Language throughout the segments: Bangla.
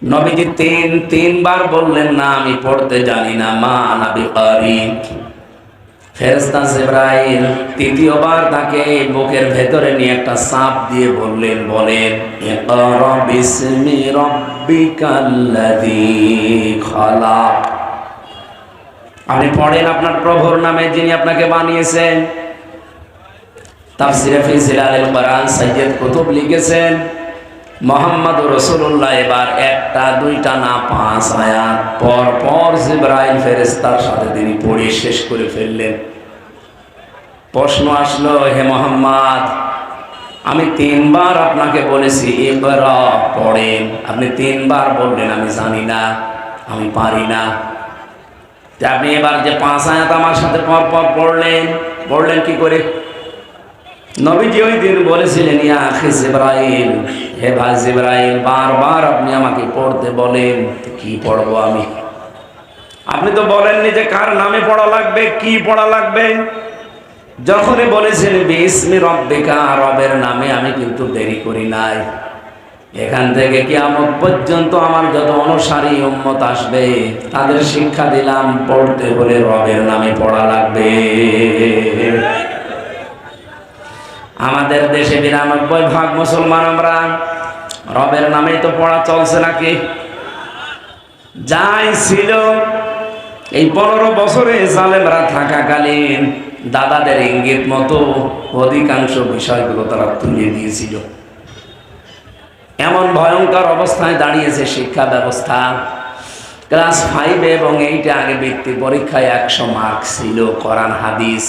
নবীজি তিনবার বললেন না আমি পড়তে জানি না, মা আনা বিকারি। ফেরেশতা জিবরাইল তৃতীয়বার তাকে বুকের ভেতরে নিয়ে একটা চাপ দিয়ে বললেন ইকরা বিসমি রাব্বিকাল্লাযী খালাক। আপনি পড়েন আপনার প্রভুর নামে যিনি আপনাকে বানিয়েছেন। তাফসীরে ফি জিলালিল কোরআন সাইয়্যিদ কুতুব লিখেছেন মুহাম্মদুর রাসূলুল্লাহ এবার একটা দুইটা না 5 আয়াত পর পর জিবরাইল ফেরেশতার সাথে তিনি পড়ে শেষ করে ফেললেন। প্রশ্ন আসলো, হে মুহাম্মদ, আমি 3 বার আপনাকে বলেছি ইকরা পড়েন, আপনি 3 বার বললেন আমি জানি না, আমি পারি না। আপনি এবার যে 5 আয়াত আমার সাথে পর পর পড়লেন কি করে? নবীজি ওই দিন বলেছিলেন, ইয়া আখি জিবরাইল, হে ভাই জিবরাইল, বারবার আপনি আমাকে পড়তে বলেন, কি পড়বো আমি? আপনি তো বলেননি যে কার নামে পড়া লাগবে, কি পড়া লাগবে। যখনই বলেছেন বিসমি রাব্বিকা, রবের নামে, আমি কিন্তু দেরি করি নাই। এখান থেকে কিয়ামত পর্যন্ত আমার যত অনুসারী উম্মত আসবে তাদের শিক্ষা দিলাম পড়তে হলে রবের নামে পড়া লাগবে। আমাদের দেশে 92% মুসলমান আমরা, রবের নামেই তো পড়া চলছে নাকি? যাই ছিল এই 15 বছরে জালেমরা থাকাকালীন দাদাদের ইঙ্গিত মতো অধিকাংশ বিষয়গুলো তারা তুলে দিয়েছিল। এমন ভয়ঙ্কর অবস্থায় দাঁড়িয়েছে শিক্ষা ব্যবস্থা। ক্লাস 5 এবং 8 আগে বৃত্তি পরীক্ষায় 100 মার্ক ছিল কোরআন হাদিস।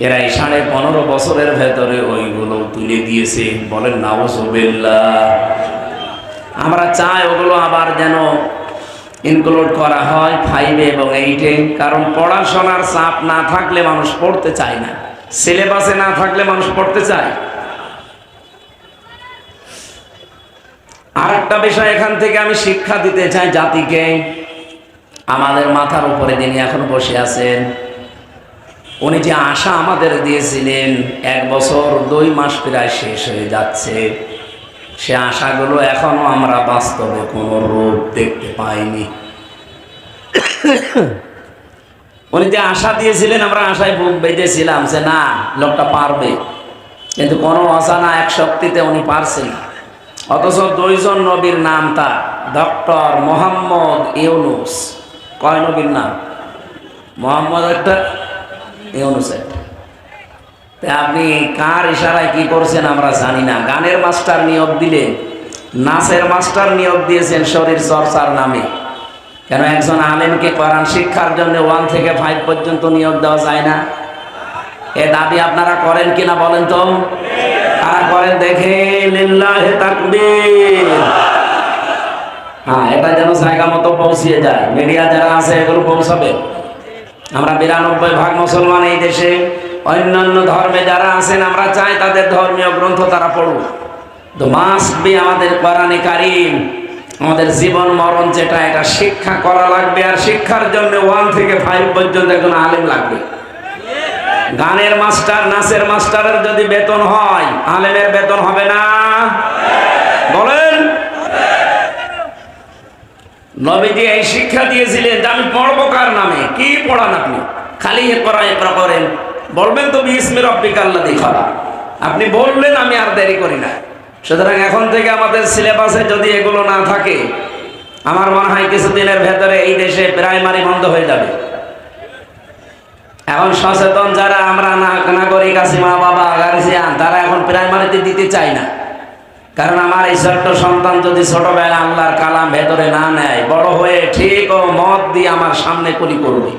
এরা এই 15.5 বছরের ভেতরে ওইগুলো তুলে দিয়েছে। বলেন নাউজুবিল্লাহ। আমরা চাই ওগুলো আবার যেন ইনক্লুড করা হয় 5 এবং 8-এ, কারণ পড়াশোনার চাপ না থাকলে মানুষ পড়তে চায় না, সিলেবাসে না থাকলে মানুষ পড়তে চায়। আর একটা বিষয় এখান থেকে আমি শিক্ষা দিতে চাই জাতিকে। আমাদের মাথার উপরে যিনি এখন বসে আছেন, উনি যে আশা আমাদের দিয়েছিলেন 1 বছর 2 মাস প্রায় শেষ হয়ে যাচ্ছে, সে আশাগুলো এখনো আমরা বাস্তবে কোনো রূপ দেখতে পাইনি। উনি যে আশা দিয়েছিলেন আমরা আশায় বুক বেঁধেছিলাম যে না, লোকটা পারবে, কিন্তু কোনো অজানা এক শক্তিতে উনি পারছেন না। অথচ 2 জন নবীর নাম তার, ডক্টর মোহাম্মদ ইউনুস। কয় নবীর নাম? মোহাম্মদ একটা, ইউনুস একটা। আপনি কার ইশারায় কি করছেন আমরা জানি না। গানের মাস্টার নিয়োগ দিলেন, নাচের মাস্টার নিয়োগ দিয়েছেন শরীর চর্চার নামে। কেন একজন আলেমকে কোরআন শিক্ষার জন্য 1 থেকে 5 পর্যন্ত নিয়োগ দেওয়া যায় না? এ দাবি আপনারা করেন কিনা বলেন তো? কারা করেন দেখে? লিল্লাহি তাকবীর। হ্যাঁ, এটা যেন জায়গা মতো পৌঁছিয়ে যায়, মিডিয়া যারা আছে এগুলো পৌঁছাবে। আমরা 92% মুসলমান এই দেশে। অন্যান্য ধর্মে যারা আছেন আমরা চাই তাদের ধর্মীয় গ্রন্থ তারা পড়ুক। তো মাস্ট বি আমাদের কোরআনে কারীম, আমাদের জীবন মরণ যেটা, এটা শিক্ষা করা লাগবে। আর শিক্ষার জন্য 1 থেকে 5 পর্যন্ত একজন আলেম লাগবে। গানের মাস্টার, নাচের মাস্টারের যদি বেতন হয়, আলেমের বেতন হবে না? বলেন। নবীজি এই শিক্ষা দিয়েছিলেন যে আমি পড়বো কার নামে? কি পড়ান আপনি? খালি একরা করেন, বলবেন তো বিসমি রাব্বিকাল্লাযী খালাক। আপনি বললেন, আমি আর দেরি করি না। সুতরাং এখন থেকে আমাদের সিলেবাসে যদি এগুলো না থাকে, আমার মনে হয় কিছুদিনের ভেতরে এই দেশে প্রাইমারি বন্ধ হয়ে যাবে। এখন সচেতন যারা আমরা নাগরিক আছি, মা বাবা গার্জিয়ান, তারা এখন প্রাইমারিতে দিতে চায় না। কারণ আমার এই ছোট্ট সন্তান যদি ছোটবেলা আল্লাহর কালাম ভেতরে না নেয়, বড় হয়ে ঠিক ও মত দিয়ে আমার সামনে কলি করবে।